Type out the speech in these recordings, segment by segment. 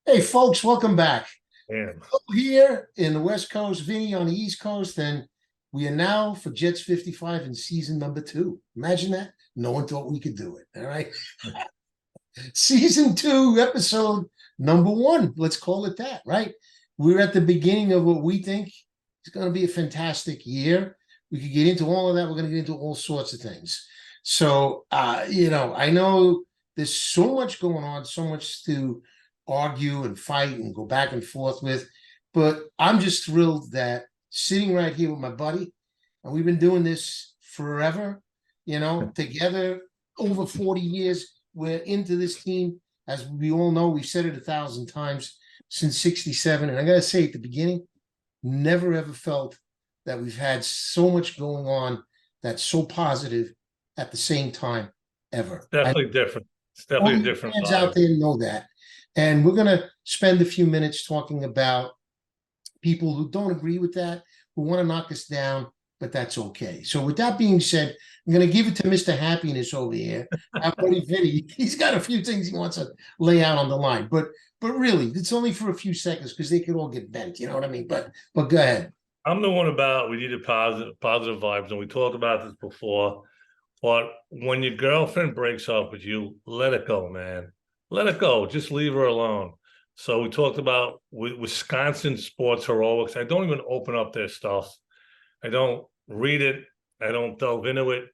Hey, folks, welcome back. Man, Here in the West Coast, Vinny on the East Coast, and we are now for Jets 55 in season number 2. Imagine that. No one thought we could do it. All right. Season 2, episode number 1. Let's call it that, right? We're at the beginning of what we think is going to be a fantastic year. We could get into all of that. We're going to get into all sorts of things. So, I know there's so much going on, so much to argue and fight and go back and forth with. But I'm just thrilled that sitting right here with my buddy, and we've been doing this forever, together over 40 years. We're into this team. As we all know, we've said it 1,000 times since 67. And I got to say at the beginning, never ever felt that we've had so much going on that's so positive at the same time ever. definitely different. It's All definitely a you different fans out vibe. there know that. And we're going to spend a few minutes talking about people who don't agree with that, who want to knock us down, but that's okay. So with that being said, I'm going to give it to Mr. Happiness over here. Our buddy Vinny, he's got a few things he wants to lay out on the line, but really, it's only for a few seconds because they could all get bent. You know what I mean? But go ahead. I'm the one about we needed positive vibes, and we talked about this before. But when your girlfriend breaks up with you, let it go, man. Let it go. Just leave her alone. So we talked about Wisconsin sports heroics. I don't even open up their stuff. I don't read it. I don't delve into it.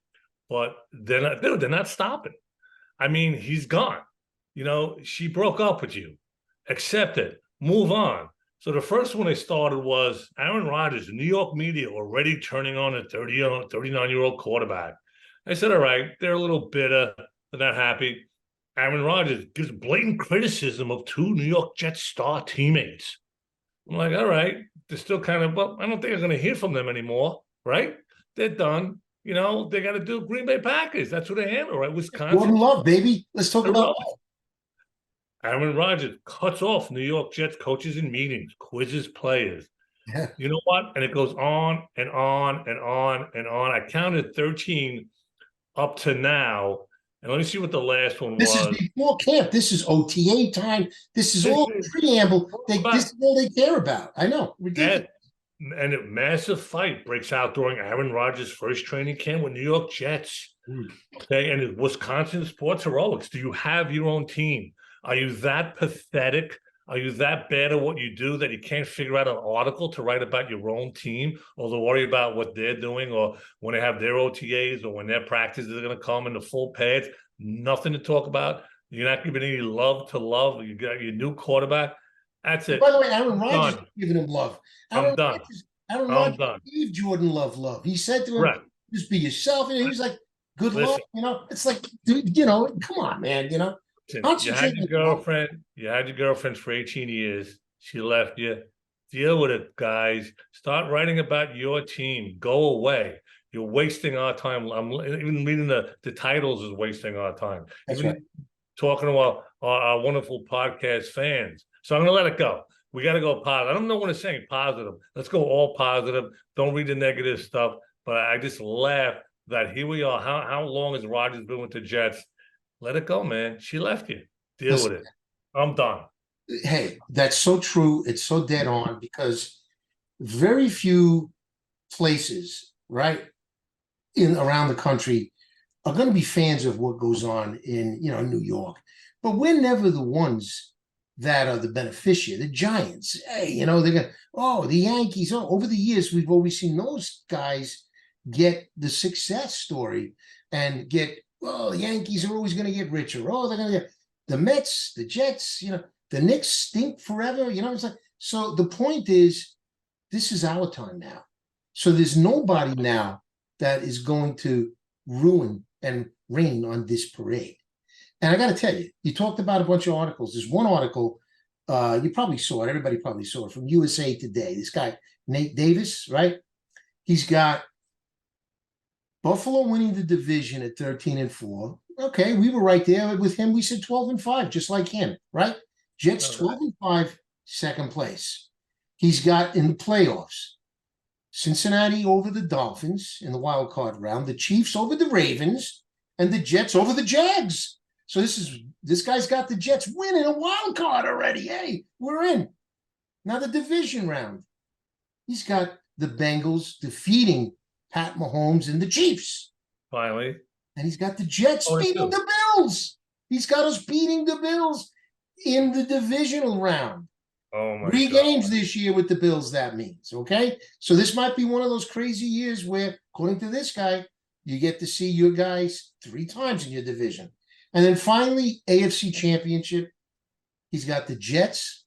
But they're not, dude, they're not stopping. I mean, he's gone. She broke up with you. Accept it. Move on. So the first one they started was Aaron Rodgers, New York media already turning on a 39-year-old quarterback. I said, all right, they're a little bitter. They're not happy. Aaron Rodgers gives blatant criticism of 2 New York Jets star teammates. I'm like, all right, they're still kind of, well, I don't think I'm going to hear from them anymore, right? They're done. They got to do Green Bay Packers. That's what they handle, right? Jordan Wisconsin. Love, baby. Let's talk about that. Aaron Rodgers cuts off New York Jets coaches in meetings, quizzes players. Yeah. You know what? And it goes on and on and on and on. I counted 13 up to now. And let me see what the last one This is was. before camp. This is OTA time. This is all preamble. This is all they care about. I know. Ridiculous. And a massive fight breaks out during Aaron Rodgers' first training camp with New York Jets. Okay, and it's Wisconsin sports heroics. Do you have your own team? Are you that pathetic? Are you that bad at what you do that you can't figure out an article to write about your own team, or to worry about what they're doing, or when they have their OTAs, or when their practices are going to come in the full pads? Nothing to talk about. You're not giving any love to love. You got your new quarterback. That's it. By the way, Aaron Rodgers is giving him love. I'm done. Aaron I'm Rodgers done. gave Jordan love. He said to him, Right. just be yourself. And he was like, good Listen. luck. It's like, dude, come on, man. You had your girlfriend. You had your girlfriend for 18 years. She left you. Deal with it, guys. Start writing about your team. Go away. You're wasting our time. I'm even reading the titles is wasting our time. That's even right. Talking to our wonderful podcast fans. So I'm going to let it go. We got to go positive. I don't know what to say. Positive. Let's go all positive. Don't read the negative stuff. But I just laugh that here we are. How long has Rodgers been with the Jets? Let it go, man. She left you. Deal with it. I'm done. Hey, that's so true. It's so dead on because very few places, right, around the country are going to be fans of what goes on in, New York. But we're never the ones that are the beneficiary. The Giants, hey, they're going, the Yankees. Oh, over the years, we've always seen those guys get the success story and get, the Yankees are always going to get richer. Oh, they're going to get the Mets, the Jets, the Knicks stink forever. It's like, so the point is, this is our time now. So there's nobody now that is going to ruin and rain on this parade. And I got to tell you, you talked about a bunch of articles. There's one article, you probably saw it. Everybody probably saw it from USA Today. This guy, Nate Davis, right? He's got Buffalo winning the division at 13-4. Okay, we were right there with him. We said 12-5, just like him, right? Jets 12-5, second place. He's got in the playoffs, Cincinnati over the Dolphins in the wild card round, the Chiefs over the Ravens, and the Jets over the Jags. So this guy's got the Jets winning a wild card already. Hey, we're in. Now the division round. He's got the Bengals defeating Pat Mahomes and the Chiefs. Finally. And he's got the Jets Oh, beating the Bills. He's got us beating the Bills in the divisional round. Oh my 3 God. games this year with the Bills, that means, okay? So this might be one of those crazy years where, according to this guy, you get to see your guys 3 times in your division. And then finally, AFC Championship, he's got the Jets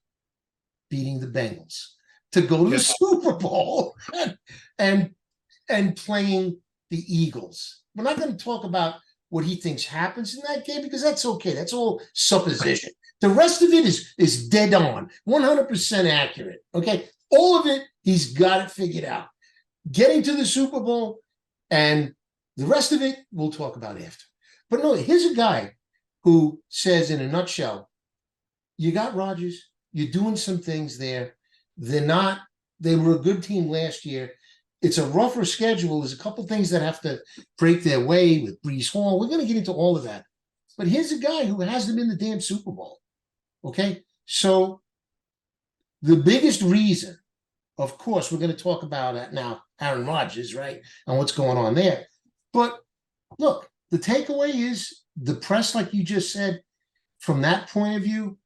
beating the Bengals to go to the Super Bowl and playing the Eagles. We're not going to talk about what he thinks happens in that game because that's okay. That's all supposition. The rest of it is dead on, 100% accurate. Okay, all of it, he's got it figured out. Getting to the Super Bowl, and the rest of it we'll talk about after. But no, here's a guy who says, in a nutshell, you got Rodgers. You're doing some things there. They were a good team last year. It's a rougher schedule. There's a couple things that have to break their way with Breece Hall. We're going to get into all of that. But here's a guy who has them in the damn Super Bowl. Okay? So the biggest reason, of course, we're going to talk about that now, Aaron Rodgers, right? And what's going on there. But look, the takeaway is the press, like you just said, from that point of view,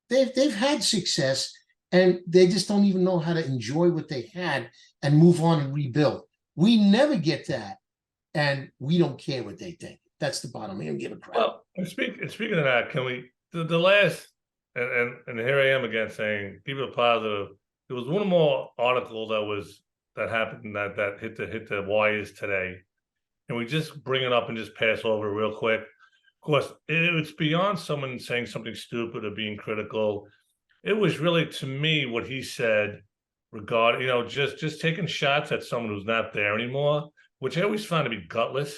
they've had success. And they just don't even know how to enjoy what they had and move on and rebuild. We never get that, and we don't care what they think. That's the bottom line. Give a crap. Well, and speaking of that, can we the last and here I am again saying keep it positive. There was one more article that happened that hit the wires today, and we just bring it up and just pass over real quick. Of course, it's beyond someone saying something stupid or being critical. It was really, to me, what he said regarding, just taking shots at someone who's not there anymore, which I always found to be gutless.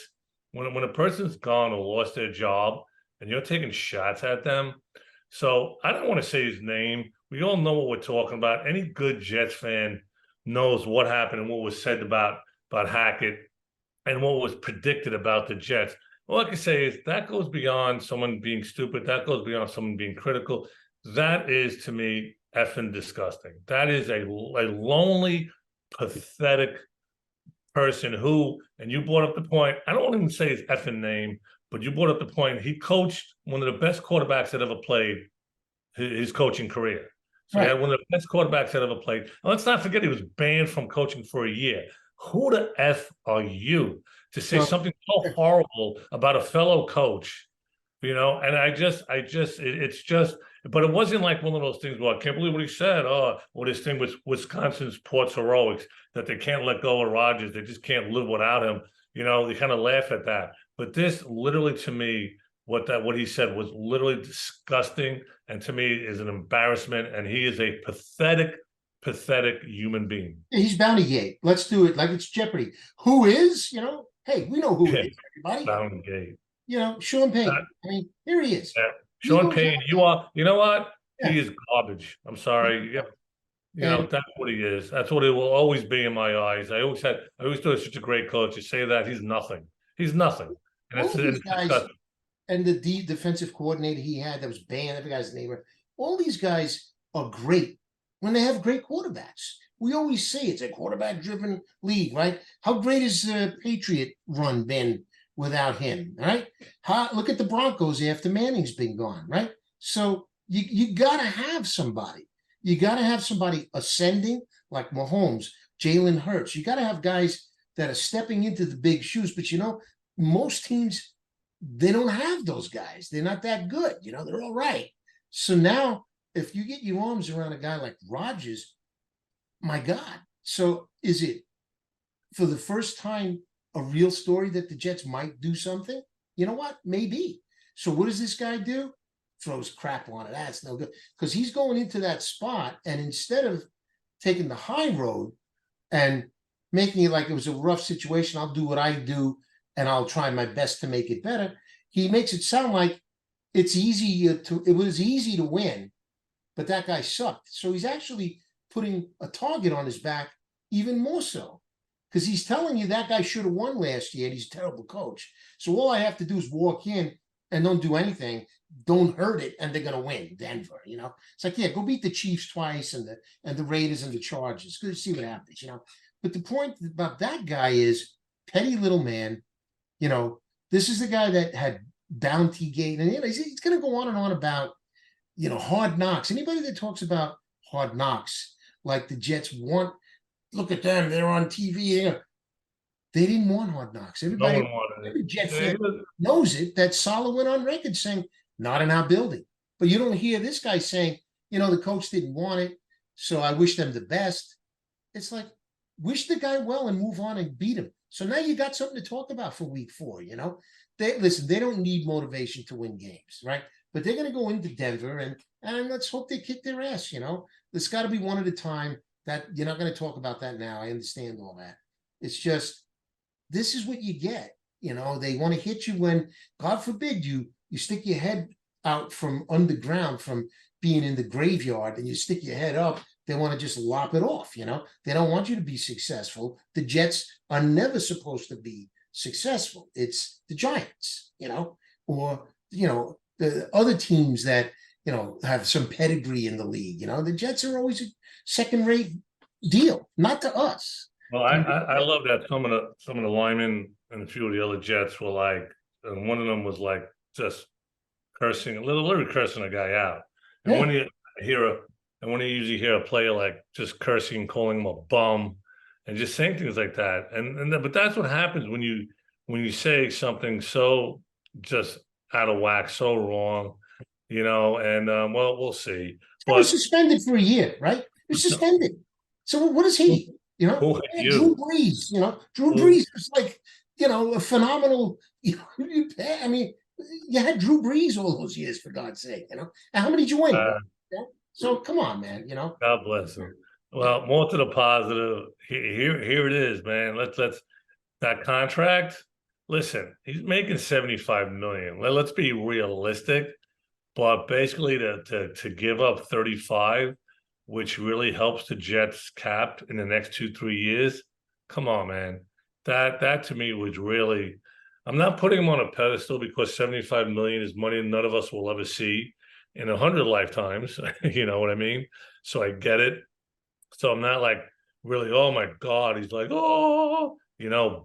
When a person's gone or lost their job and you're taking shots at them. So I don't want to say his name. We all know what we're talking about. Any good Jets fan knows what happened and what was said about Hackett and what was predicted about the Jets. All I can say is that goes beyond someone being stupid. That goes beyond someone being critical. That is, to me, effing disgusting. That is a lonely, pathetic person who, and you brought up the point, I don't want to even say his effing name, but you brought up the point, he coached one of the best quarterbacks that ever played his coaching career. So he had one of the best quarterbacks that ever played. And let's not forget he was banned from coaching for a year. Who the F are you to say something so horrible about a fellow coach? And it's just, but it wasn't like one of those things where I can't believe what he said. Oh, well, this thing with Wisconsin's sports heroics, that they can't let go of Rodgers. They just can't live without him. They kind of laugh at that. But this literally, to me, what he said was literally disgusting. And to me is an embarrassment. And he is a pathetic human being. He's Bountygate. Let's do it like it's Jeopardy. Who is, hey, we know who it is, everybody. Bountygate. Sean Payton. I mean, here he is. Yeah. Sean Payton, you know what? Yeah. He is garbage. I'm sorry. That's what he is. That's what he will always be in my eyes. I always thought he's such a great coach. You say that, he's nothing. He's nothing. And these guys, and the defensive coordinator he had that was banned, I forgot his name. All these guys are great when they have great quarterbacks. We always say it's a quarterback-driven league, right? How great has the Patriot run been without him, right? Look at the Broncos after Manning's been gone, right? So you got to have somebody. You got to have somebody ascending like Mahomes, Jalen Hurts. You got to have guys that are stepping into the big shoes. But, most teams, they don't have those guys. They're not that good. They're all right. So now if you get your arms around a guy like Rodgers, my God. So is it for the first time a real story that the Jets might do something? You know what? Maybe. So what does this guy do? Throws crap on it. That's no good. Because he's going into that spot, and instead of taking the high road and making it like it was a rough situation, I'll do what I do and I'll try my best to make it better. He makes it sound like it was easy to win, but that guy sucked. So he's actually putting a target on his back even more so. Because he's telling you that guy should have won last year and he's a terrible coach. So all I have to do is walk in and don't do anything, don't hurt it, and they're gonna win Denver. It's like, yeah, go beat the Chiefs twice and the Raiders and the Chargers. Good to see what happens. But the point about that guy is petty little man. This is the guy that had bounty gate, and he's gonna go on and on about Hard Knocks. Anybody that talks about Hard Knocks, like the Jets want, look at them, they're on TV. They didn't want Hard Knocks. No Everybody, one wanted every it. Jet Yeah, fan knows it, that Saleh went on record saying, not in our building. But you don't hear this guy saying, the coach didn't want it, so I wish them the best. It's like, wish the guy well and move on and beat him. So now you got something to talk about for week 4. They don't need motivation to win games, right? But they're going to go into Denver and let's hope they kick their ass. There's got to be one at a time. That you're not going to talk about that now. I understand all that. It's just, this is what you get. They want to hit you when, God forbid, you stick your head out from underground from being in the graveyard and you stick your head up. They want to just lop it off. They don't want you to be successful. The Jets are never supposed to be successful. It's the Giants, or the other teams that have some pedigree in the league. The Jets are always a second-rate deal, not to us. Well, I love that some of the linemen and a few of the other Jets were like, and one of them was like just cursing, literally cursing a guy out. And when you usually hear a player like just cursing, calling him a bum, and just saying things like that, but that's what happens when you say something so just out of whack, so wrong, well, we'll see. He was suspended for a year, right? He was suspended. So what is he? Drew Brees. Drew Brees is like, a phenomenal. I mean, you had Drew Brees all those years, for God's sake. And how many did you win? So come on, man. God bless him. Well, more to the positive. Here it is, man. Let's that contract. Listen, he's making $75 million. Let's be realistic. But basically, to give up 35, which really helps the Jets cap in the next 2-3 years. Come on, man. That to me was really. I'm not putting him on a pedestal because $75 million is money none of us will ever see in 100 lifetimes. You know what I mean? So I get it. So I'm not like really, oh my God, he's like, oh,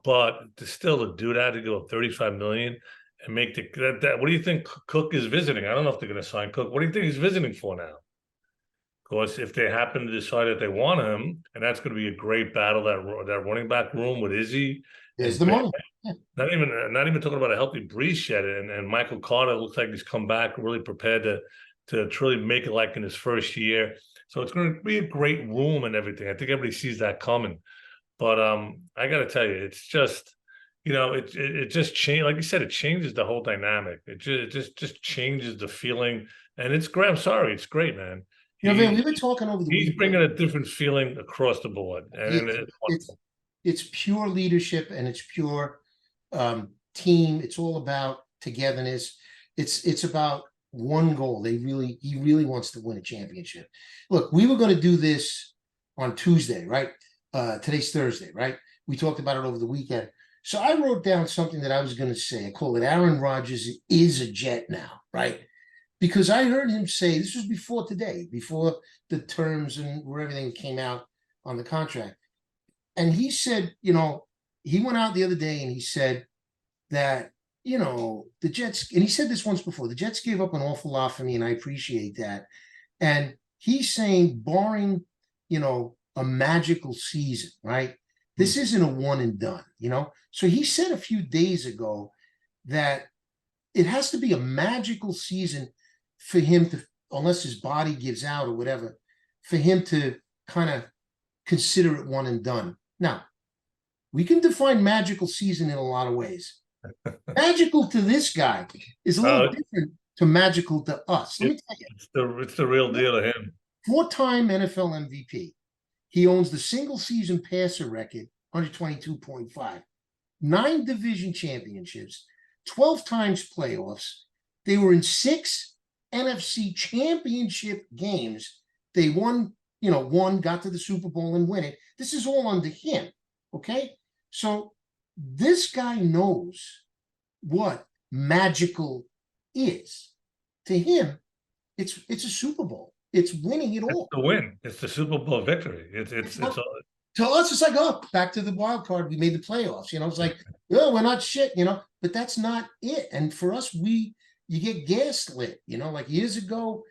but to do that, to give up 35 million and make that. What do you think Cook is visiting? I don't know if they're going to sign Cook. What do you think he's visiting for now? Of course, if they happen to decide that they want him, and that's going to be a great battle, that running back room with Izzy. There's the money. Not even talking about a healthy Brees yet, and Michael Carter looks like he's come back really prepared to truly make it like in his first year. So it's going to be a great room and everything. I think everybody sees that coming. But I got to tell you, it's just, it just changed. Like you said, it changes the whole dynamic. It just changes the feeling. And it's great. I'm sorry. It's great, man. Man, we were talking over the He's weekend. bringing a different feeling across the board. And it's pure leadership and it's pure team. It's all about togetherness. It's about one goal. He really wants to win a championship. Look, we were going to do this on Tuesday, right? Today's Thursday, right? We talked about it over the weekend. So I wrote down something that I was going to say. I call it Aaron Rodgers is a Jet now, right? Because I heard him say, this was before today, before the terms and where everything came out on the contract. And he said, he went out the other day and he said that, the Jets, and he said this once before, the Jets gave up an awful lot for me and I appreciate that. And he's saying, barring, a magical season, right? This isn't a one and done, So he said a few days ago that it has to be a magical season for him to, unless his body gives out or whatever, for him to kind of consider it one and done. Now, we can define magical season in a lot of ways. Magical to this guy is a little different to magical to us. Let me tell you. It's the real deal to him. 4-time NFL MVP. He owns the single season passer record, 122.5. 9 division championships, 12 times playoffs. They were in 6 NFC championship games. They won, got to the Super Bowl and win it. This is all under him, okay? So this guy knows what magical is, to him, it's a Super Bowl. It's winning it It's all. the win. It's the Super Bowl victory. It's To us, it's like, oh, back to the wild card. We made the playoffs. It's like, oh, we're not shit. But that's not it. And for us, you get gaslit. Like years ago.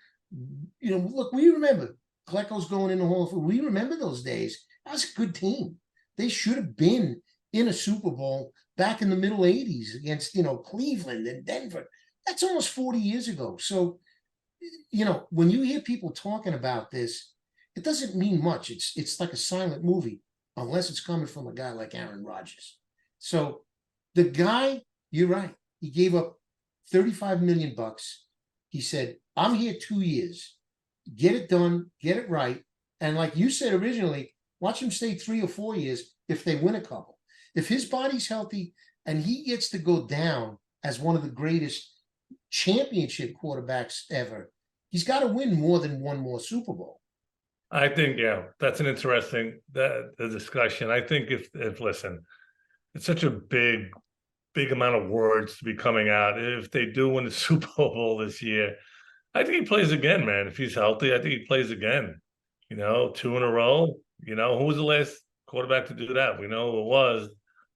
Look, we remember Klecko's going in the Hall of Fame. We remember those days. That was a good team. They should have been in a Super Bowl back in the middle '80s against Cleveland and Denver. That's almost 40 years ago. So, when you hear people talking about this, it doesn't mean much. It's like a silent movie, unless it's coming from a guy like Aaron Rodgers. So the guy, you're right. He gave up $35 million. He said, I'm here 2 years. Get it done, get it right. And like you said originally, watch him stay 3 or 4 years if they win a couple. If his body's healthy and he gets to go down as one of the greatest championship quarterbacks ever, he's got to win more than one more Super Bowl. I think, yeah, that's an interesting the discussion. I think if listen, it's such a big amount of words to be coming out. If they do win the Super Bowl this year, I think he plays again, man. If he's healthy, I think he plays again. 2 in a row. Who was the last quarterback to do that? We know who it was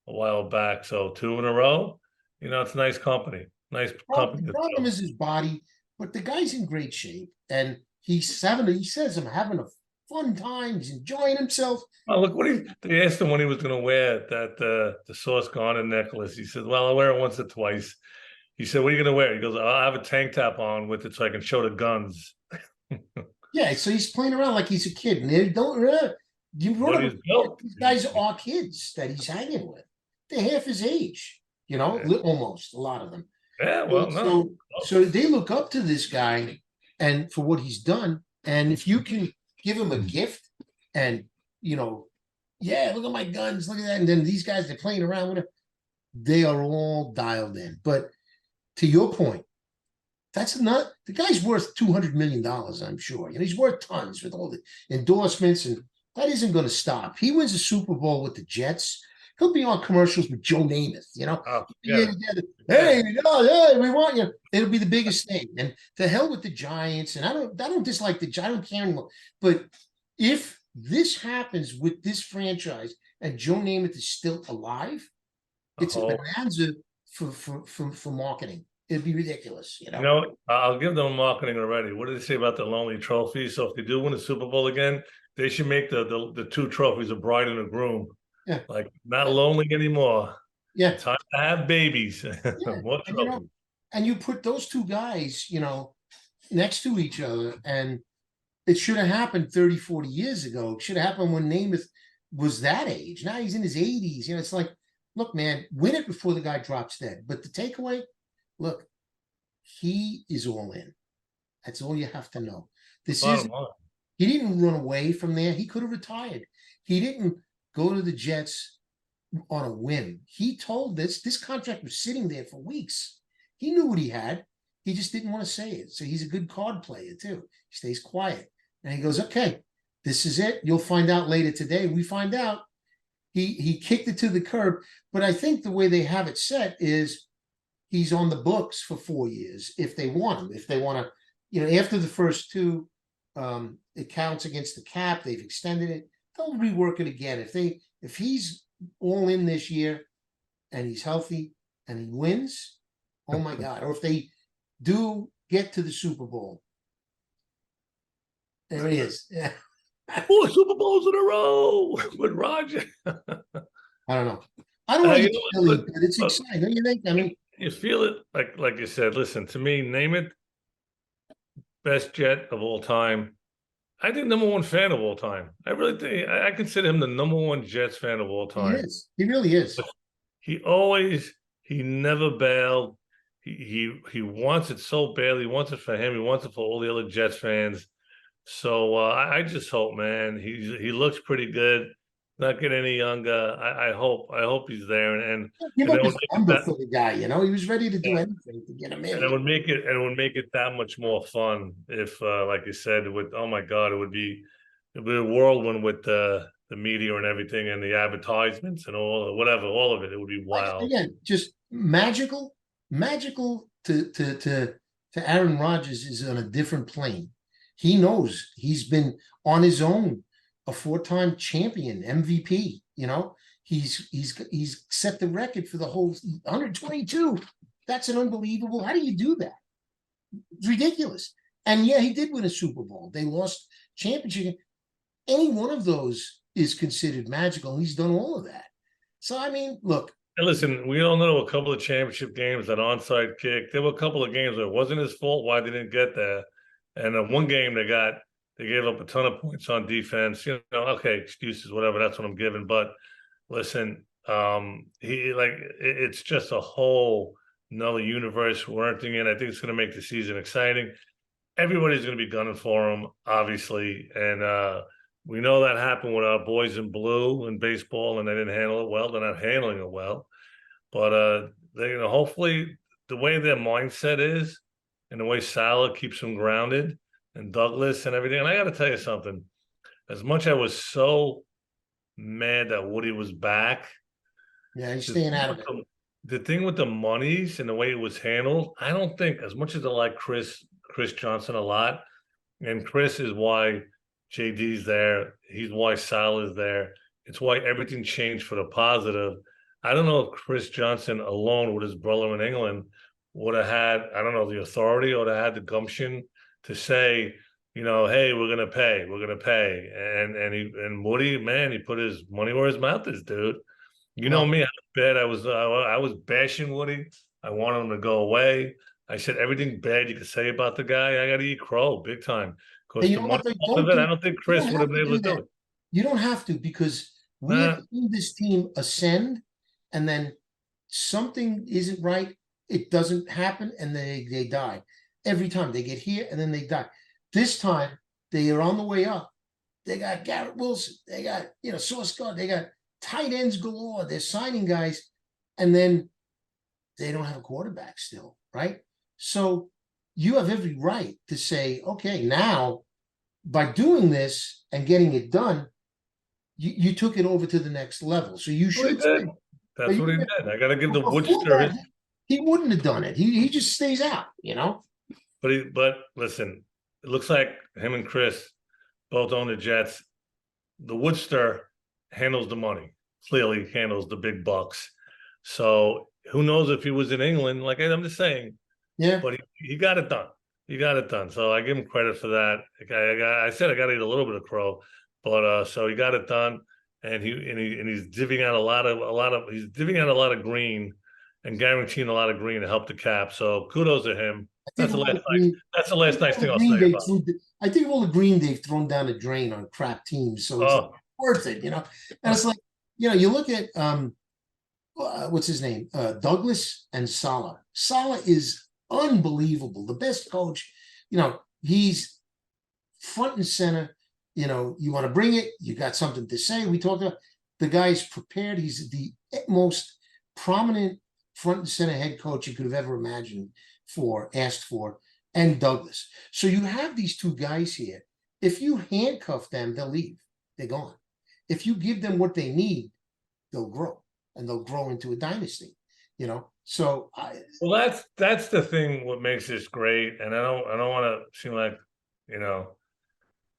a while back. So 2 in a row, it's nice company. Nice company. The problem is his body, but the guy's in great shape, and he says I'm having a fun time. He's enjoying himself. Oh, look what they asked him when he was going to wear that the Sauce Gardner necklace. He said, "Well, I'll wear it once or twice." He said, "What are you going to wear?" He goes, "I'll have a tank top on with it so I can show the guns." Yeah, so he's playing around like he's a kid, and they don't. These guys are kids that he's hanging with. They're half his age, almost a lot of them. Yeah, well, no. So they look up to this guy and for what he's done. And if you can give him a gift and, yeah, look at my guns, look at that. And then these guys, they're playing around with it. They are all dialed in. But to your point, that's not, the guy's worth $200 million, I'm sure. He's worth tons with all the endorsements, and that isn't going to stop. He wins a Super Bowl with the Jets. He'll be on commercials with Joe Namath, Oh, yeah. Hey, hey, we want you. It'll be the biggest thing. And to hell with the Giants. And I don't dislike the Giants. I don't care anymore. But if this happens with this franchise and Joe Namath is still alive, it's a bonanza for marketing. It'd be ridiculous, I'll give them marketing already. What did they say about the lonely trophy? So if they do win the Super Bowl again, they should make the 2 trophies a bride and a groom. Yeah. Like not lonely anymore. Yeah. Time to have babies. Yeah. And you put those 2 guys, next to each other, and it should have happened 30, 40 years ago. It should have happened when Namath was that age. Now he's in his 80s. It's like, look, man, win it before the guy drops dead. But the takeaway, look, he is all in. That's all you have to know. He didn't run away from there. He could have retired. He didn't go to the Jets on a whim. He told this contract was sitting there for weeks. He knew what he had. He just didn't want to say it. So he's a good card player too. He stays quiet. And he goes, okay, this is it. You'll find out later today. We find out he kicked it to the curb. But I think the way they have it set is he's on the books for 4 years if they want him. If they want to, after the first 2, it counts against the cap. They've extended it. They'll rework it again. If he's all in this year and he's healthy and he wins, oh my God. Or if they do get to the Super Bowl. There it is. Yeah. 4 Super Bowls in a row with Roger. I don't know. I don't want to get silly, but it's exciting. Don't you think? I mean, you feel it like you said. Listen to me. Namath, best Jet of all time. I think #1 fan of all time. I really think I consider him the #1 Jets fan of all time. He is. He really is. He never bailed. He wants it so badly. He wants it for him. He wants it for all the other Jets fans. So I just hope, man. He looks pretty good. Not getting any younger. I hope he's there. And give up his number for the guy. He was ready to do anything to get him in. And it would make it that much more fun if, like you said, oh my God, it'd be a whirlwind with the media and everything and the advertisements and all of it. It would be wild. Again, just magical to Aaron Rodgers is on a different plane. He knows he's been on his own, a 4-time champion, MVP. You know, he's set the record for the whole 122. That's an unbelievable. How do you do that? It's ridiculous. And yeah, he did win a Super Bowl. They lost championship. Any one of those is considered magical, and he's done all of that. So I mean, look. And listen, we all know a couple of championship games, that onside kick. There were a couple of games where it wasn't his fault why they didn't get there. And one game they gave up a ton of points on defense. You know, okay, excuses, whatever. That's what I'm giving. But listen, it's just a whole another universe we're entering in. I think it's going to make the season exciting. Everybody's going to be gunning for him, obviously, and we know that happened with our boys in blue in baseball, and they didn't handle it well. They're not handling it well, but hopefully the way their mindset is, and the way Salah keeps them grounded, and Douglas and everything. And I got to tell you something. As much I was so mad that Woody was back, yeah, he's staying out of it. The thing with the monies and the way it was handled, I don't think, as much as I like Chris Johnson a lot, and Chris is why JD's there, he's why Salah's there. It's why everything changed for the positive. I don't know if Chris Johnson alone with his brother in England would have had, I don't know, the authority or had the gumption to say, you know, hey, we're gonna pay. And Woody, man, he put his money where his mouth is, dude. You know me, how bad I was bashing Woody. I wanted him to go away. I said everything bad you could say about the guy. I got to eat crow big time. Because I don't think Chris would have been able to do it. You don't have to, because we have seen this team ascend, and then something isn't right. It doesn't happen, and they die. Every time they get here, and then they die. This time, they are on the way up. They got Garrett Wilson. They got, Sauce Gardner. They got tight ends galore. They're signing guys, and then they don't have a quarterback still, right? So you have every right to say, okay, now by doing this and getting it done, you took it over to the next level. So you should say, that's what he did. I got to give the Woodster. He wouldn't have done it. He just stays out, But listen, it looks like him and Chris both own the Jets. The Woodster handles the money. Clearly handles the big bucks. So who knows if he was in England? Like I'm just saying. Yeah. But he got it done. He got it done. So I give him credit for that. I said I got to eat a little bit of crow, but so he got it done, and he's divvying out a lot of green, and guaranteeing a lot of green to help the cap. So kudos to him. That's the last nice thing I'll say about it. I think all the green they've thrown down the drain on crap teams, so it's worth it, And it's like, you look at what's his name, Douglas and Salah. Salah is unbelievable, the best coach. He's front and center. You want to bring it, you got something to say. We talked about the guy's prepared. He's the most prominent front and center head coach you could have ever asked for, and Douglas. So you have these two guys here. If you handcuff them, they'll leave. They're gone. If you give them what they need, they'll grow, and they'll grow into a dynasty. So that's the thing. What makes this great, and I don't want to seem like,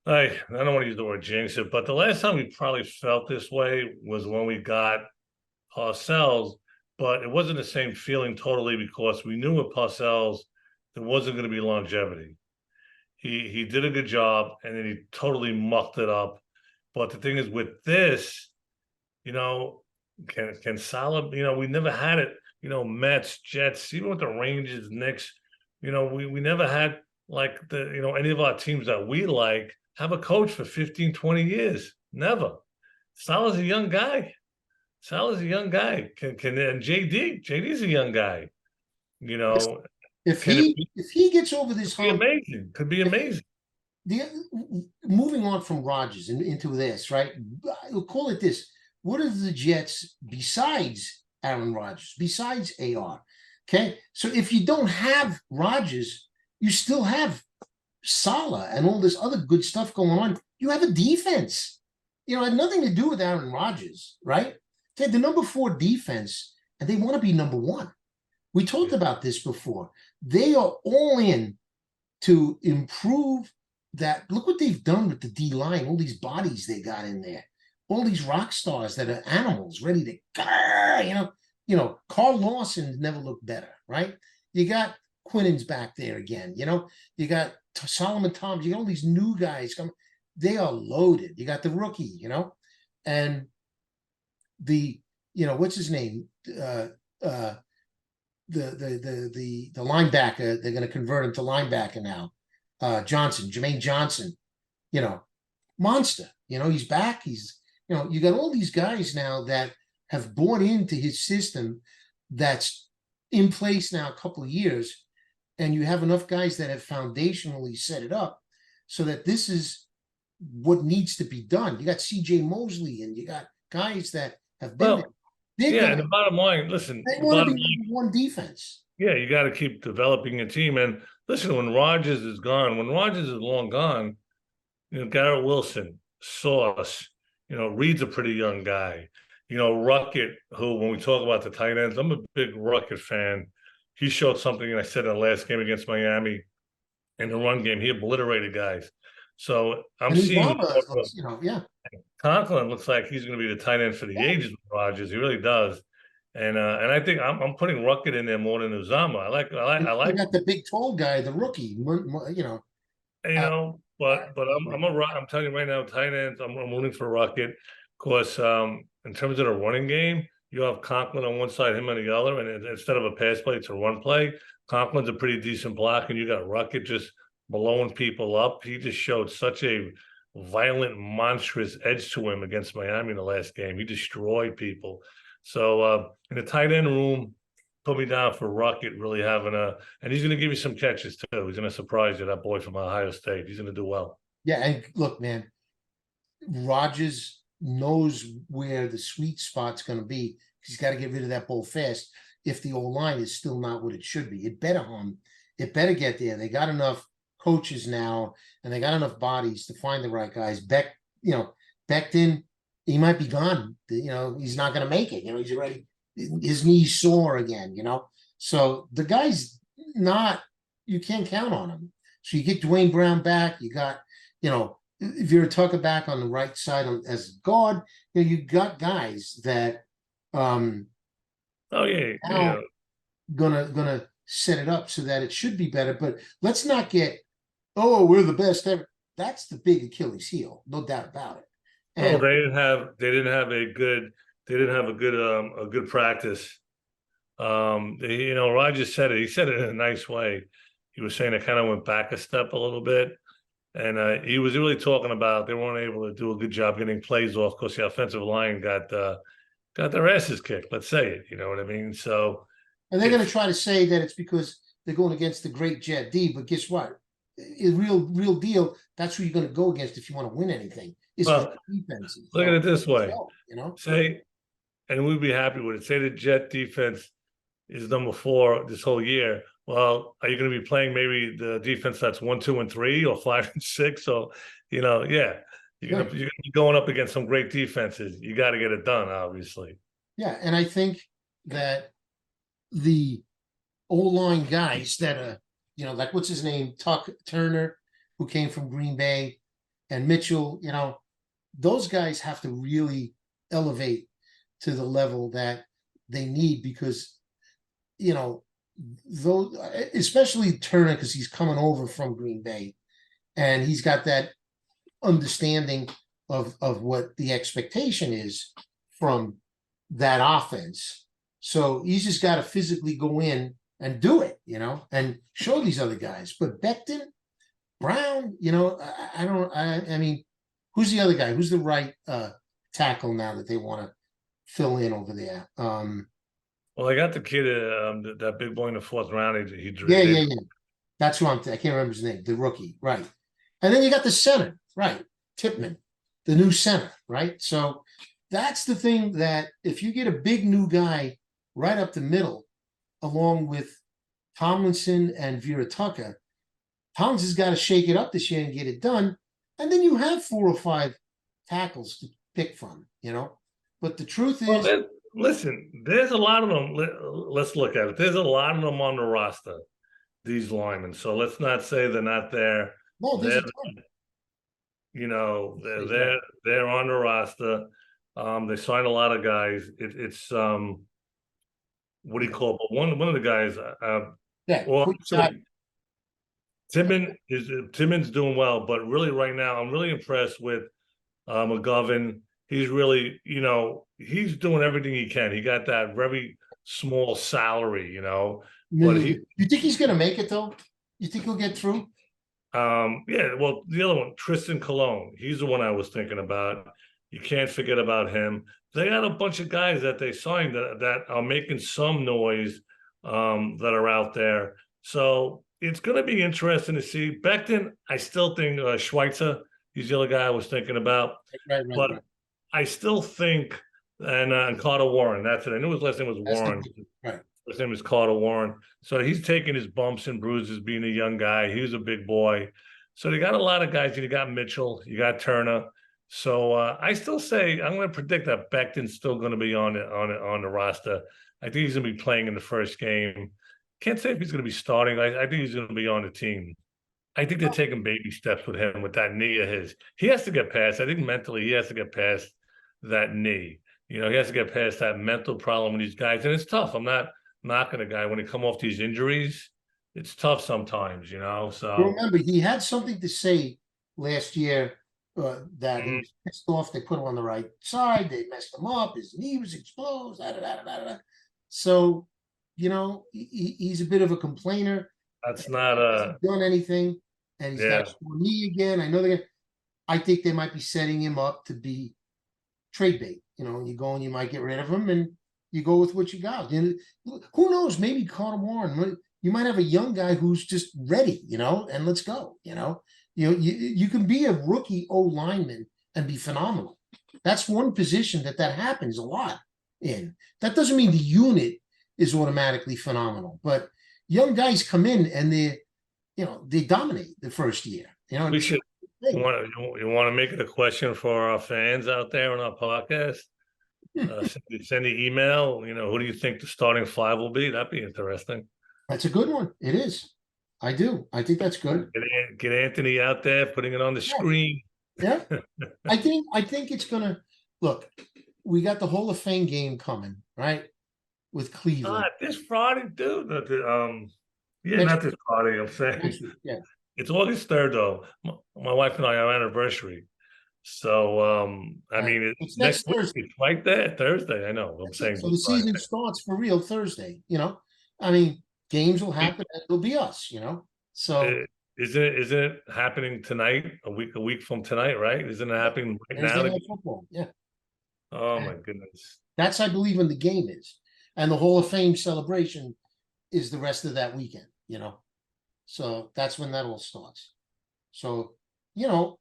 I don't want to use the word jinx it, but the last time we probably felt this way was when we got Parcells, but it wasn't the same feeling totally, because we knew with Parcells there wasn't going to be longevity. He did a good job, and then he totally mucked it up. But the thing is, with this, can Salah, we never had it. Mets, Jets, even with the Rangers, Knicks, we never had like any of our teams that we like have a coach for 15, 20 years. Never. Salah's a young guy. And JD's a young guy. If he gets over this hump, could be amazing. Moving on from Rodgers into this, right? We'll call it this. What are the Jets besides Aaron Rodgers, besides AR? Okay, so if you don't have Rodgers, you still have Salah and all this other good stuff going on. You have a defense. It had nothing to do with Aaron Rodgers, right? They had the number 4 defense, and they want to be number 1. We talked about this before. They are all in to improve that. Look what they've done with the D line, all these bodies they got in there, all these rock stars that are animals ready to, Carl Lawson never looked better, right? You got Quinnen's back there again, you got Solomon Thomas, you got all these new guys coming. They are loaded. You got the rookie, and what's his name? The linebacker, they're going to convert him to linebacker now. Jermaine Johnson, monster. He's back. You got all these guys now that have bought into his system that's in place now a couple of years, and you have enough guys that have foundationally set it up so that this is what needs to be done. You got CJ Mosley, and you got guys that have been there. Yeah, and the bottom line, listen, they want to be one defense. Yeah, you got to keep developing your team. And listen, when Rodgers is long gone, Garrett Wilson, Sauce, Reed's a pretty young guy. Ruckert, who, when we talk about the tight ends, I'm a big Ruckert fan. He showed something, and I said in the last game against Miami, in the run game, he obliterated guys. So I'm seeing, Conklin looks like he's going to be the tight end for the ages with Rodgers. He really does. And I think I'm putting Ruckert in there more than Uzomah. I like. You got the big tall guy, the rookie. But I'm telling you right now, tight ends. I'm rooting for Ruckert. Of course, in terms of the running game, you have Conklin on one side, him on the other, and instead of a pass play, it's a run play. Conklin's a pretty decent block, and you got Ruckert just blowing people up. He just showed such a violent, monstrous edge to him against Miami in the last game. He destroyed people. So in the tight end room, put me down for Ruckert really having and he's going to give you some catches too. He's going to surprise you, that boy from Ohio State. He's going to do well. Yeah, and look, man, Rodgers knows where the sweet spot's going to be. He's got to get rid of that ball fast. If the O-line is still not what it should be, it better get there. They got enough coaches now, and they got enough bodies to find the right guys. Becton, he might be gone. He's not going to make it. He's already, his knee's sore again, So the guy's not, you can't count on him. So you get Dwayne Brown back. You got, if you're Tucker back on the right side as guard, you got guys that, gonna set it up so that it should be better. But let's not get, we're the best ever. That's the big Achilles heel, no doubt about it. And they didn't have a good practice. Rodgers said it. He said it in a nice way. He was saying it kind of went back a step a little bit, and he was really talking about they weren't able to do a good job getting plays off because the offensive line got their asses kicked. Let's say it. You know what I mean? So, and they're going to try to say that it's because they're going against the great Jet D. But guess what? Real deal. That's who you're going to go against if you want to win anything. Defense. Look at it this way. Say, and we'd be happy with it. Say the Jet defense is number 4 this whole year. Well, are you going to be playing maybe the defense that's 1, 2, and 3, or 5 and 6? So, you're going to be going up against some great defenses. You got to get it done, obviously. Yeah, and I think that the O-line guys that are, like what's his name, Tuck Turner, who came from Green Bay, and Mitchell, those guys have to really elevate to the level that they need because, those, especially Turner, because he's coming over from Green Bay and he's got that understanding of what the expectation is from that offense. So he's just got to physically go in and do it, and show these other guys. But Becton, Brown, I mean, who's the other guy? Who's the right tackle now that they want to fill in over there? Well, I got the kid, that big boy in the 4th round. Yeah. That's who I can't remember his name. The rookie, right? And then you got the center, right? Tippmann, the new center, right? So that's the thing that if you get a big new guy right up the middle, along with Tomlinson and Vera Tucker, Tomlinson's got to shake it up this year and get it done. And then you have 4 or 5 tackles to pick from, But the truth is, listen, there's a lot of them. Let's look at it. There's a lot of them on the roster, these linemen. So let's not say they're not there. No, there's They're, a ton. you know, they're Yeah. they're on the roster. They signed a lot of guys. It's what do you call it? But one of the guys, Yeah, well, quick shot. actually, Timmons doing well, but really right now, I'm really impressed with McGovern. He's really, he's doing everything he can. He got that very small salary, but he, You think he's gonna make it though? You think he'll get through? yeah. Well, the other one, Tristan Colon, he's the one I was thinking about. You can't forget about him. They got a bunch of guys that they signed that are making some noise, that are out there. So it's going to be interesting to see. Becton, I still think Schweitzer, he's the other guy I was thinking about. Right, But I still think, and Carter Warren, that's it. I knew his last name was Warren. Right. His name is Carter Warren. So he's taking his bumps and bruises being a young guy. He was a big boy. So they got a lot of guys. You got Mitchell, you got Turner. So I still say I'm going to predict that Becton's still going to be on the roster. I think he's going to be playing in the first game. Can't say if he's going to be starting. I think he's going to be on the team. I think they're taking baby steps with him with that knee of his. He has to get past. I think mentally he has to get past that knee. He has to get past that mental problem with these guys, and it's tough. I'm not knocking a guy when he come off these injuries. It's tough sometimes, So remember, he had something to say last year that he was pissed off. They put him on the right side. They messed him up. His knee was exposed. So, he's a bit of a complainer. That's not done anything, and he's got a sore knee again. I think they might be setting him up to be trade bait. You go and you might get rid of him, and you go with what you got. And who knows? Maybe Carter Warren. You might have a young guy who's just ready, and let's go. You can be a rookie O lineman and be phenomenal. That's one position that happens a lot in. That doesn't mean the unit is automatically phenomenal, but young guys come in and they dominate the first year. We should. You want to make it a question for our fans out there on our podcast? Send the email. Who do you think the starting five will be? That'd be interesting. That's a good one. It is. I do. I think that's good. Get Anthony out there, putting it on the screen. Yeah. I think it's gonna look. We got the Hall of Fame game coming, right? With Cleveland. This Friday, dude. Not this Friday. I'm saying. Yeah. It's August 3rd, though. My wife and I, our anniversary. So, I mean, it's next Thursday. Week. It's right there, Thursday. I know. I'm saying. So the season starts for real Thursday. I mean, games will happen. And it'll be us. So isn't it happening tonight? A week from tonight, right? Isn't it happening right now? Football. Yeah. Oh my goodness. That's I believe when the game is, and the Hall of Fame celebration is the rest of that weekend. So that's when that all starts. So, you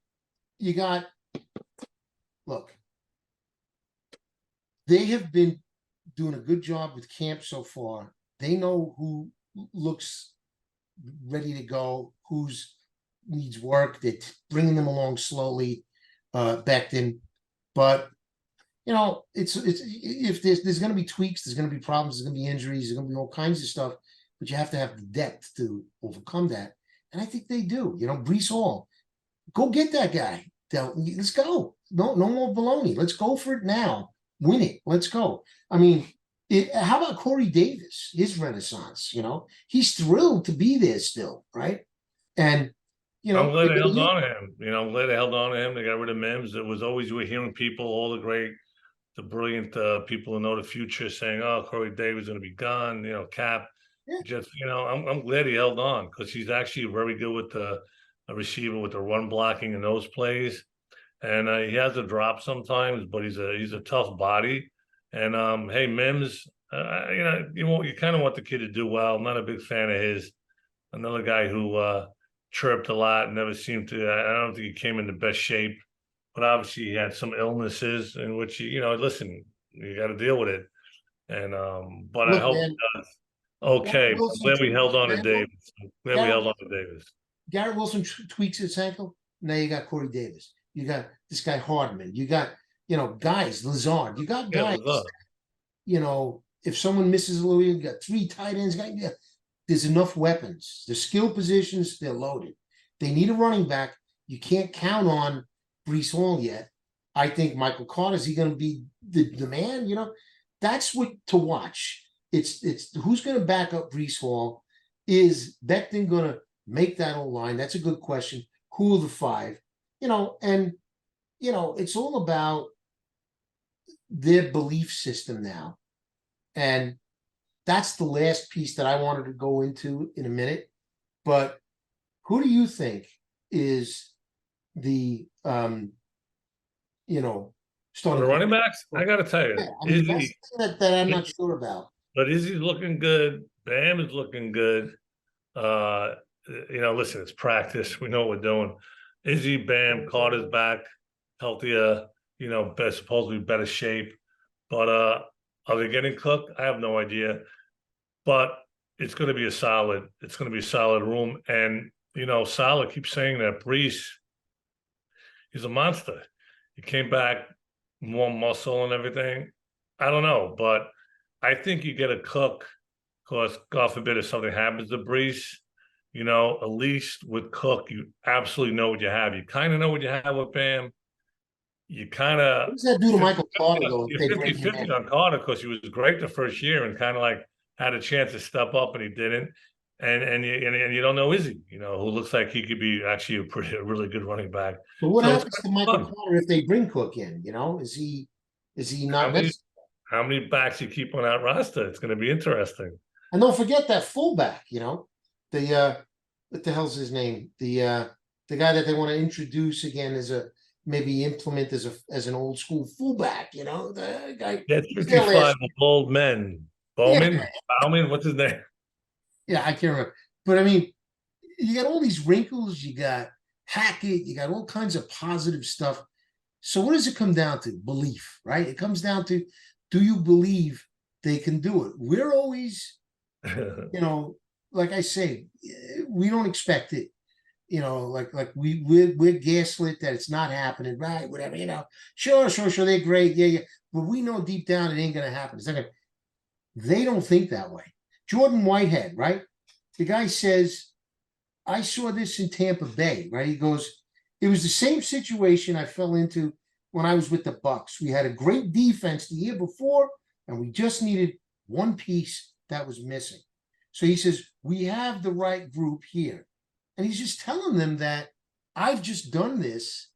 got, look, they have been doing a good job with camp so far. They know who looks ready to go, who's needs work. They're bringing them along slowly, Becton. But, it's if there's going to be tweaks, there's going to be problems, there's going to be injuries, there's going to be all kinds of stuff. But you have to have the depth to overcome that. And I think they do. Breece Hall, go get that guy. Let's go. No more baloney. Let's go for it now. Win it. Let's go. I mean, how about Corey Davis, his renaissance? He's thrilled to be there still, right? And, I'm glad they held on to him. I'm glad they held on to him. They got rid of Mims. It was always, we're hearing people, all the brilliant people who know the future saying, oh, Corey Davis is going to be gone, Cap. Yeah. Just I'm glad he held on because he's actually very good with the receiver with the run blocking and those plays, and he has a drop sometimes, but he's a tough body. And hey, Mims, you kind of want the kid to do well. I'm not a big fan of his. Another guy who chirped a lot, never seemed to. I don't think he came in the best shape, but obviously he had some illnesses in which listen, you got to deal with it. And but look, I hope. Okay, I'm glad we held on to Davis. Garrett Wilson tweaks his ankle. Now you got Corey Davis. You got this guy Hardman. You got guys Lazard. You got guys if someone misses a little, you got 3 tight ends, there's enough weapons. The skill positions, they're loaded. They need a running back. You can't count on Brees Hall yet. I think Michael Carter, is he going to be the man? That's what to watch. It's who's going to back up Brees Hall. Is Becton going to make that whole line? That's a good question. Who are the 5? It's all about their belief system now. And that's the last piece that I wanted to go into in a minute. But who do you think is the For the running backs, I got to tell you, Yeah, I mean, that's Izzy, the thing that I'm not sure about. but Izzy's looking good. Bam is looking good. Listen, it's practice. We know what we're doing. Izzy, Bam, Carter's back, healthier. Supposedly better shape. But are they getting cooked? I have no idea. But it's going to be a solid. It's going to be a solid room. And Saleh keeps saying that Brees, he's a monster. He came back more muscle and everything. I don't know, but I think you get a cook because God forbid if something happens to Brees, at least with Cook, you absolutely know what you have. You kind of know what you have with Bam. You kind of What does that do to Michael Carter, though, if you're they 50 bring him 50 in? on Carter because he was great the first year and kind of like had a chance to step up and he didn't. And you don't know Izzy, who looks like he could be actually a really good running back. But what So happens to Michael Carter if they bring Cook in? Is he how not many necessary? how many backs you keep on that roster? It's going to be interesting. And don't forget that fullback, the what the hell's his name? The guy that they want to introduce again as maybe implement as an old school fullback, the guy. That's He's there 55 last old men. Yeah. Bowman, what's his name? Yeah, I can't remember. But I mean, you got all these wrinkles, you got Hackett, you got all kinds of positive stuff. So what does it come down to? Belief, right? It comes down to, do you believe they can do it? We're always, like I say, we don't expect it. Like we're gaslit that it's not happening, right? Whatever, sure, they're great, yeah. But we know deep down it ain't gonna happen. They don't think that way. Jordan Whitehead, right? The guy says, I saw this in Tampa Bay, right? He goes, it was the same situation I fell into when I was with the Bucks. We had a great defense the year before, and we just needed one piece that was missing. So he says, we have the right group here. And he's just telling them that I've just done this.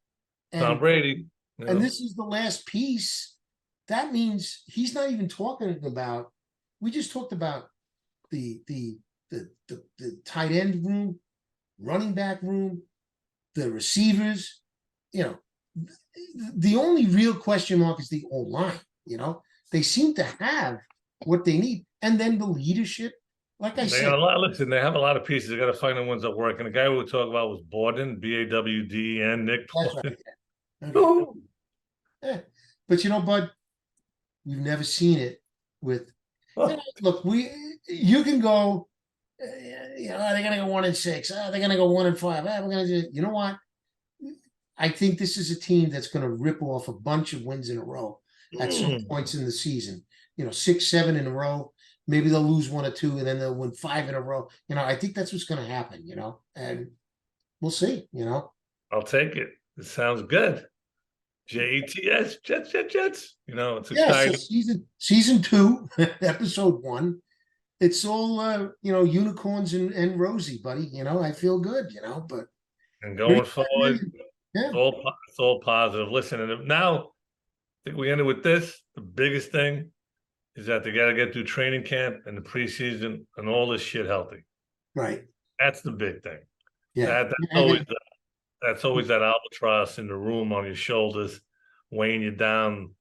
Tom Brady. And this is the last piece. That means he's not even talking about, we just talked about the tight end room, running back room, the receivers. The only real question mark is the O-line. They seem to have what they need, and then the leadership. Like I said, listen, they have a lot of pieces. They got to find the ones that work. And the guy we were talking about was Borden, Bawden, Nick Borden. That's right. Okay. Yeah. But Bud, we've never seen it with. Look, you can go. They're gonna go 1-6. They're gonna go 1-5. We're gonna do. You know what? I think this is a team that's gonna rip off a bunch of wins in a row at some points in the season. 6, 7 in a row. Maybe they'll lose 1 or 2, and then they'll win 5 in a row. I think that's what's gonna happen. And we'll see. I'll take it. It sounds good. JETS, Jets. It's exciting. So season 2, episode 1. It's all unicorns and rosy, buddy. I feel good. But and going forward, yeah, it's all positive. Listen, and now I think we ended with this. The biggest thing is that they got to get through training camp and the preseason and all this shit healthy. Right. That's the big thing. Yeah. That's always that albatross in the room on your shoulders, weighing you down.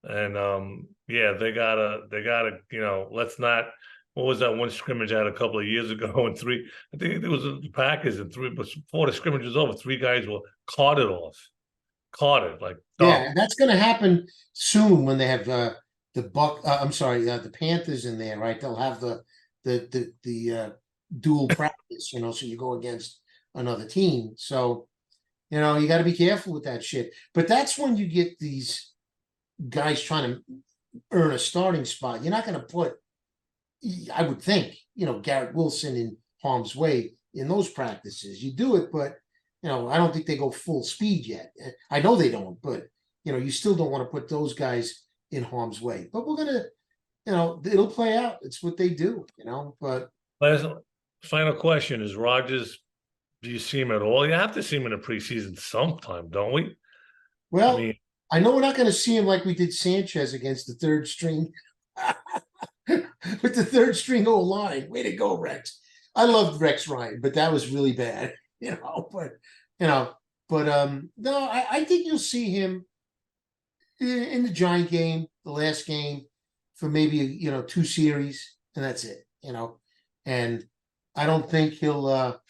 And they gotta, let's not. What was that one scrimmage I had a couple of years ago? And I think it was the Packers, and but before the scrimmage was over, 3 guys were carted off. Like and that's going to happen soon when they have the Panthers in there, right? They'll have the dual practice, so you go against another team. So you got to be careful with that shit. But that's when you get these guys trying to earn a starting spot. You're not going to put, I would think, Garrett Wilson in harm's way in those practices. You do it, but I don't think they go full speed yet. I know they don't, but you still don't want to put those guys in harm's way. But we're gonna, it'll play out. It's what they do, But Last final question is Rodgers. Do you see him at all? You have to see him in the preseason sometime, don't we? well, I mean, I know we're not going to see him like we did Sanchez against the third string with the third string O line. Way to go, Rex. I loved Rex Ryan, but that was really bad, But no, I think you'll see him in the Giant game, the last game, for maybe 2 series, and that's it. And I don't think he'll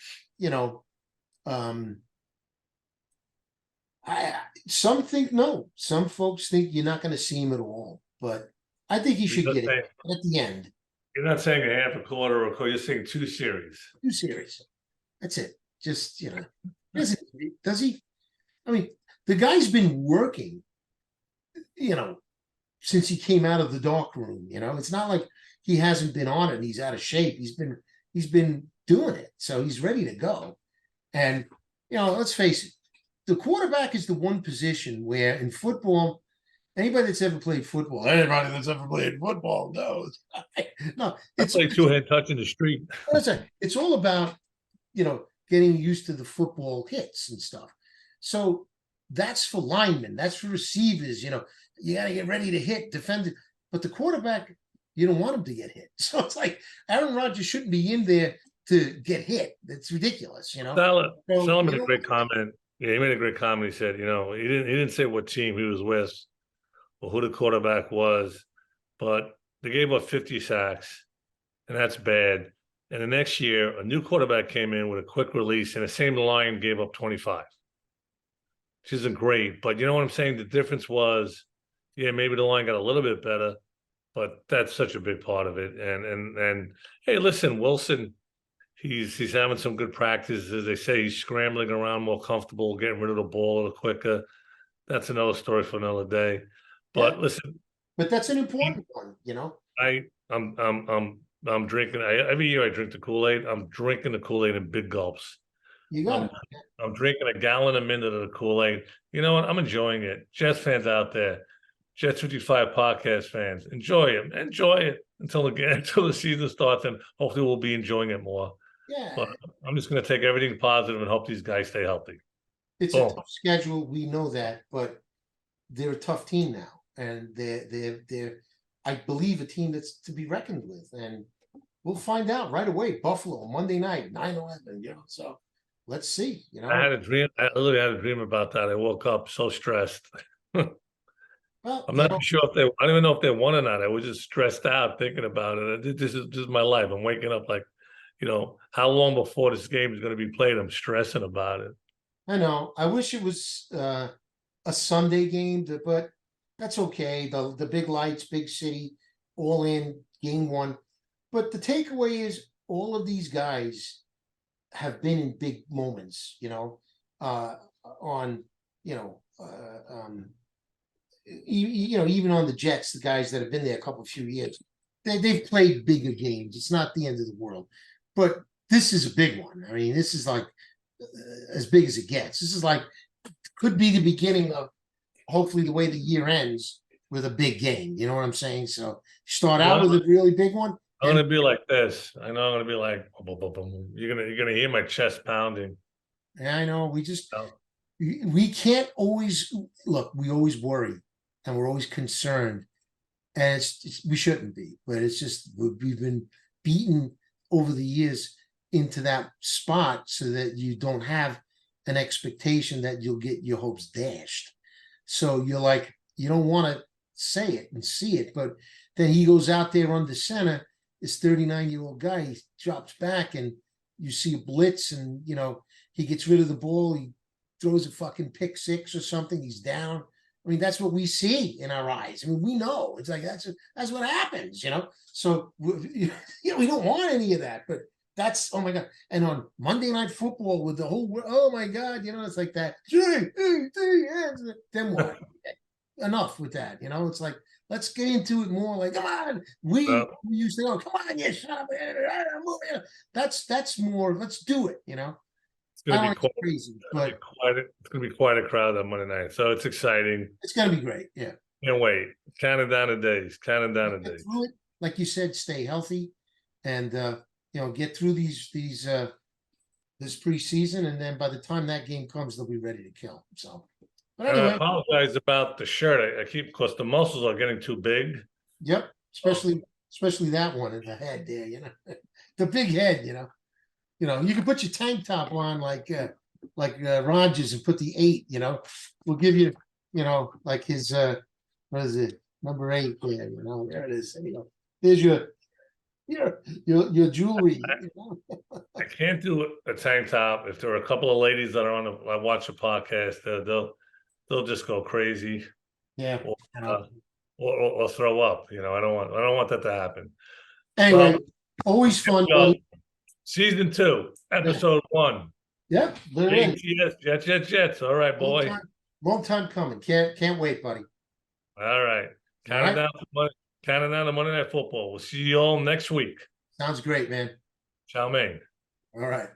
some think no. Some folks think you're not going to see him at all, but I think he should you're get not it at the end. you're not saying a half a quarter or a quarter. You're saying 2 series. 2 series. That's it. Just does he? I mean, the guy's been working, since he came out of the dark room. It's not like he hasn't been on it and he's out of shape. He's been doing it, so he's ready to go. And let's face it, the quarterback is the one position where in football, anybody that's ever played football, knows. No, It's like two-hand touch in the street. it's all about getting used to the football hits and stuff. So that's for linemen, that's for receivers. You got to get ready to hit, defend it. But the quarterback, you don't want him to get hit. So it's like Aaron Rodgers shouldn't be in there to get hit. It's ridiculous, Saleh made a great comment. Yeah, he made a great comment. He said, he didn't say what team he was with or who the quarterback was, but they gave up 50 sacks, and that's bad. And the next year, a new quarterback came in with a quick release, and the same line gave up 25, which isn't great. But you know what I'm saying? The difference was, yeah, maybe the line got a little bit better, but that's such a big part of it. And hey, listen, Wilson, he's having some good practices. They say he's scrambling around more comfortable, getting rid of the ball a little quicker. That's another story for another day. But listen, but that's an important one, I'm drinking. Every year I drink the Kool-Aid. I'm drinking the Kool-Aid in big gulps. You got it. I'm drinking a gallon a minute of the Kool-Aid. You know what? I'm enjoying it. Jets fans out there, Jets 55 podcast fans, enjoy it. Enjoy it until the season starts, and hopefully we'll be enjoying it more. Yeah. But I'm just going to take everything positive and hope these guys stay healthy. It's a tough schedule. We know that, but they're a tough team now, and they're I believe a team that's to be reckoned with, and we'll find out right away. Buffalo Monday night, 9/11. So let's see. I had a dream. I literally had a dream about that. I woke up so stressed. Well, I'm not sure if I don't even know if they won or not. I was just stressed out thinking about it. This is my life. I'm waking up like, how long before this game is going to be played? I'm stressing about it. I know. I wish it was a Sunday game, but that's okay. The big lights, big city, all in game one. But the takeaway is all of these guys have been in big moments, on, even on the Jets, the guys that have been there a few years, they've played bigger games. It's not the end of the world, but this is a big one. I mean, this is like as big as it gets. This is like, could be the beginning of hopefully the way the year ends with a big game. You know what I'm saying? So start out with a really big one. I'm gonna be like this. I know I'm gonna be like, boom, boom, boom, boom. You're gonna hear my chest pounding. Yeah, I know. We can't always look. We always worry, and we're always concerned, and we shouldn't be. But it's just we've been beaten over the years into that spot so that you don't have an expectation that you'll get your hopes dashed. So you're like, you don't want to say it and see it, but then he goes out there under center. This 39-year-old guy, he drops back and you see a blitz and, he gets rid of the ball. He throws a fucking pick six or something. He's down. I mean, that's what we see in our eyes. I mean, we know it's like, that's what happens, So, we don't want any of that, but that's, oh my God. And on Monday Night Football with the whole, oh my God, it's like that. Then what? Enough with that. It's like, Let's get into it more. Like, come on. We Uh, used to go, come on, you shut up. Move here. That's more. Let's do it. it's I going don't to be want to quite, get crazy, gonna be but quite. It's going to be quite a crowd on Monday night. So it's exciting. it's gonna be great. Yeah. Can't wait. Counting down the days. Counting down the Get days. through it, like you said, stay healthy, and get through this preseason, and then by the time that game comes, they'll be ready to kill. So, but And I anyway, apologize about the shirt. I keep because the muscles are getting too big. yep, Oh, especially that one in the head there, the big head, you can put your tank top on like Rogers and put the 8, we'll give you, like his what is it, number 8 there, there it is. There's your jewelry. I can't do a tank top. If there are a couple of ladies that are I watch a podcast, they'll just go crazy Yeah. or, uh, or throw up. I don't want that to happen. Anyway, Well, always here fun, we go. buddy. Season 2, Yeah. episode 1. Yep, there it is. JTS, Jets. All right, Long boy. time, long time coming. Can't wait, buddy. All right. All Counting right. down to counting down to Monday Night Football. We'll see you all next week. Sounds great, man. Ciao, man. All right.